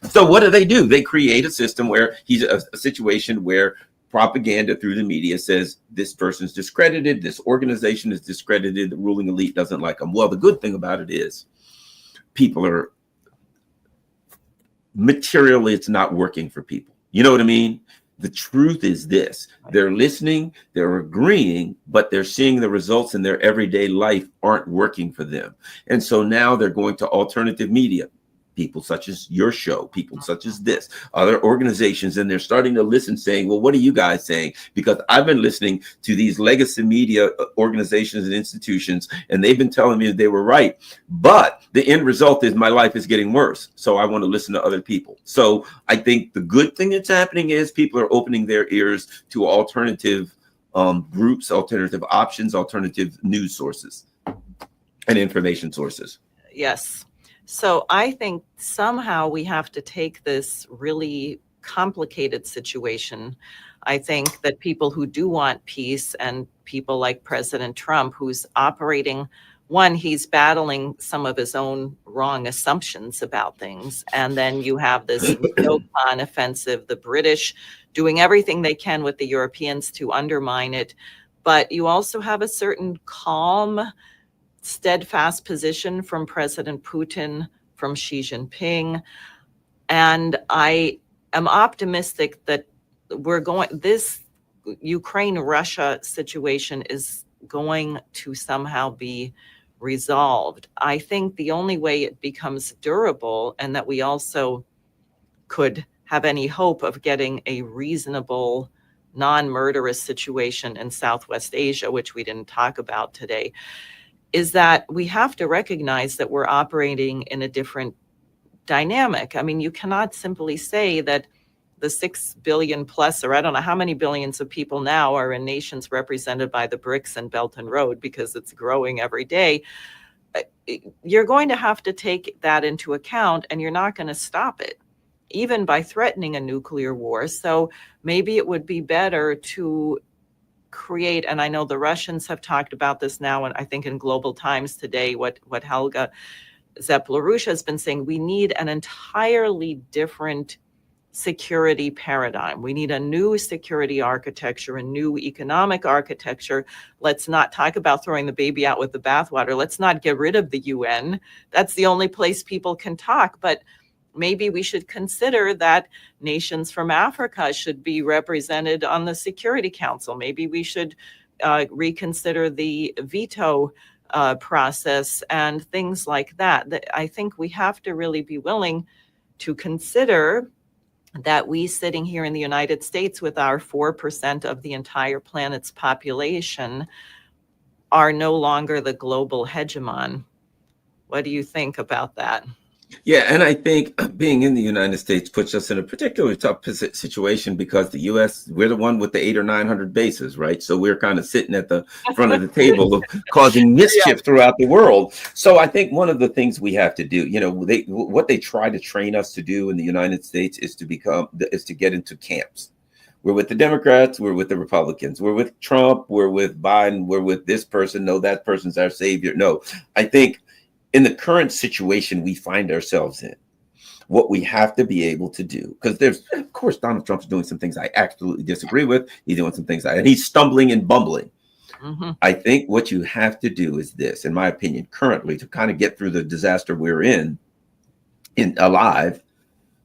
So what do? They create a system where he's a situation where propaganda through the media says this person's discredited, this organization is discredited, the ruling elite doesn't like them. Well, the good thing about it is people are materially, it's not working for people. You know what I mean? The truth is this: they're listening, they're agreeing, but they're seeing the results in their everyday life aren't working for them. And so now they're going to alternative media, people such as your show, people such as this, other organizations, and they're starting to listen, saying, well, what are you guys saying? Because I've been listening to these legacy media organizations and institutions, and they've been telling me that they were right. But the end result is my life is getting worse. So I want to listen to other people. So I think the good thing that's happening is people are opening their ears to alternative groups, alternative options, alternative news sources and information sources. Yes. So I think somehow we have to take this really complicated situation. I think that people who do want peace, and people like President Trump, who's operating, one, he's battling some of his own wrong assumptions about things. And then you have this neocon offensive, the British doing everything they can with the Europeans to undermine it. But you also have a certain calm, steadfast position from President Putin, from Xi Jinping. And I am optimistic that this Ukraine-Russia situation is going to somehow be resolved. I think the only way it becomes durable, and that we also could have any hope of getting a reasonable, non-murderous situation in Southwest Asia, which we didn't talk about today, is that we have to recognize that we're operating in a different dynamic. I mean, you cannot simply say that the 6 billion plus, or I don't know how many billions of people now are in nations represented by the BRICS and Belt and Road, because it's growing every day. You're going to have to take that into account, and you're not going to stop it, even by threatening a nuclear war. So maybe it would be better to create, and I know the Russians have talked about this now, and I think in Global Times today, what Helga Zaplarusha has been saying, we need an entirely different security paradigm. We need a new security architecture, a new economic architecture. Let's not talk about throwing the baby out with the bathwater. Let's not get rid of the UN. That's the only place people can talk. But maybe we should consider that nations from Africa should be represented on the Security Council. Maybe we should reconsider the veto process and things like that. I think we have to really be willing to consider that we, sitting here in the United States with our 4% of the entire planet's population, are no longer the global hegemon. What do you think about that? Yeah, and I think being in the United States puts us in a particularly tough situation, because the U.S., we're the one with the 800 or 900 bases, right? So we're kind of sitting at the front of the table of causing mischief throughout the world. So I think one of the things we have to do, what they try to train us to do in the United States is to get into camps. We're with the Democrats, we're with the Republicans, we're with Trump, we're with Biden, we're with this person. No, that person's our savior. No, I think in the current situation we find ourselves in, what we have to be able to do, because of course, Donald Trump's doing some things I absolutely disagree with. He's doing some things and he's stumbling and bumbling. Mm-hmm. I think what you have to do is this, in my opinion, currently, to kind of get through the disaster we're in alive,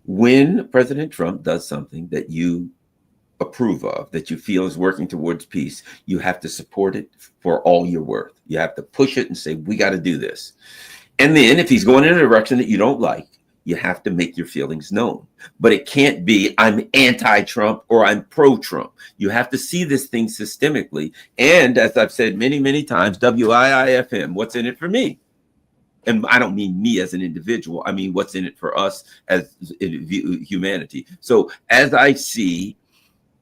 when President Trump does something that you approve of, that you feel is working towards peace, you have to support it for all you're worth. You have to push it and say, we got to do this. And then if he's going in a direction that you don't like, you have to make your feelings known. But it can't be, I'm anti-Trump or I'm pro-Trump. You have to see this thing systemically. And as I've said many, many times, WIIFM, what's in it for me? And I don't mean me as an individual. I mean, what's in it for us as humanity. So as I see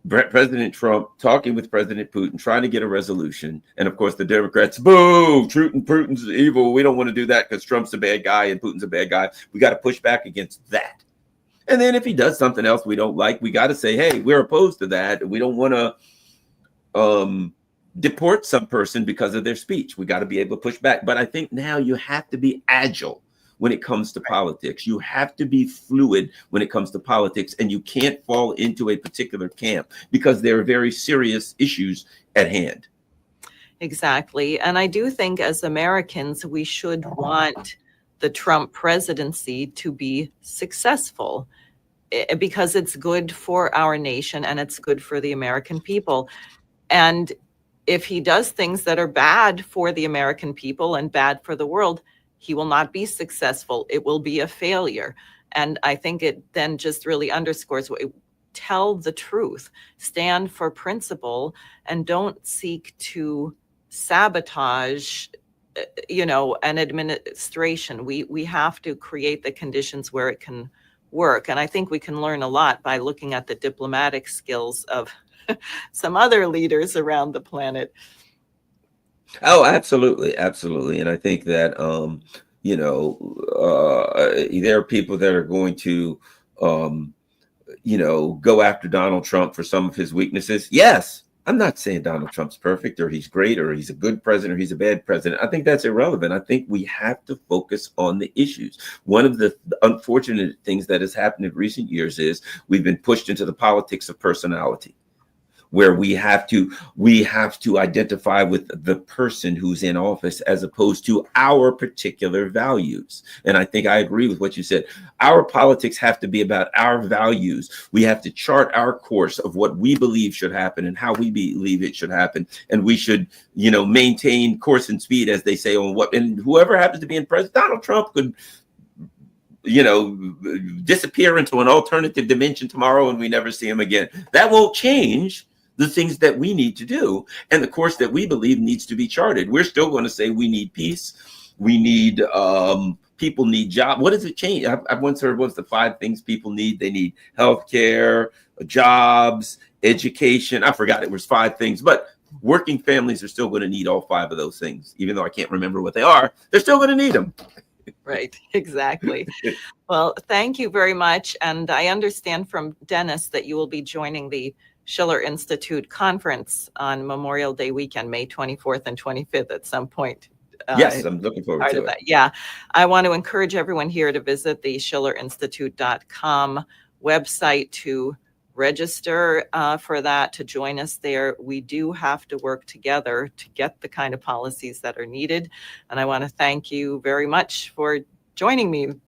President Trump talking with President Putin, trying to get a resolution. And of course, the Democrats, boo, Putin's evil. We don't want to do that because Trump's a bad guy and Putin's a bad guy. We got to push back against that. And then if he does something else we don't like, we got to say, hey, we're opposed to that. We don't want to deport some person because of their speech. We got to be able to push back. But I think now you have to be agile when it comes to politics. You have to be fluid when it comes to politics, and you can't fall into a particular camp because there are very serious issues at hand. Exactly. And I do think as Americans, we should want the Trump presidency to be successful because it's good for our nation and it's good for the American people. And if he does things that are bad for the American people and bad for the world, he will not be successful. It will be a failure. And I think it then just really underscores tell the truth, stand for principle, and don't seek to sabotage an administration. We have to create the conditions where it can work. And I think we can learn a lot by looking at the diplomatic skills of some other leaders around the planet. Oh, absolutely, absolutely. And I think that there are people that are going to go after Donald Trump for some of his weaknesses. Yes, I'm not saying Donald Trump's perfect or he's great or he's a good president or he's a bad president. I think that's irrelevant. I think we have to focus on the issues. One of the unfortunate things that has happened in recent years is we've been pushed into the politics of personality, where we have to identify with the person who's in office as opposed to our particular values. And I think I agree with what you said. Our politics have to be about our values. We have to chart our course of what we believe should happen and how we believe it should happen. And we should, maintain course and speed, as they say, on what, and whoever happens to be in president. Donald Trump could disappear into an alternative dimension tomorrow and we never see him again. That won't change the things that we need to do and the course that we believe needs to be charted. We're still going to say we need peace. We need people need jobs. What does it change? I've once heard, what's the 5 things people need? They need healthcare, jobs, education. I forgot it was 5 things, but working families are still going to need all 5 of those things. Even though I can't remember what they are, they're still going to need them. Right, exactly. Well, thank you very much. And I understand from Dennis that you will be joining the Schiller Institute conference on Memorial Day weekend, May 24th and 25th at some point. Yes, I'm looking forward to it. That. Yeah, I want to encourage everyone here to visit the schillerinstitute.com website to register for that, to join us there. We do have to work together to get the kind of policies that are needed. And I want to thank you very much for joining me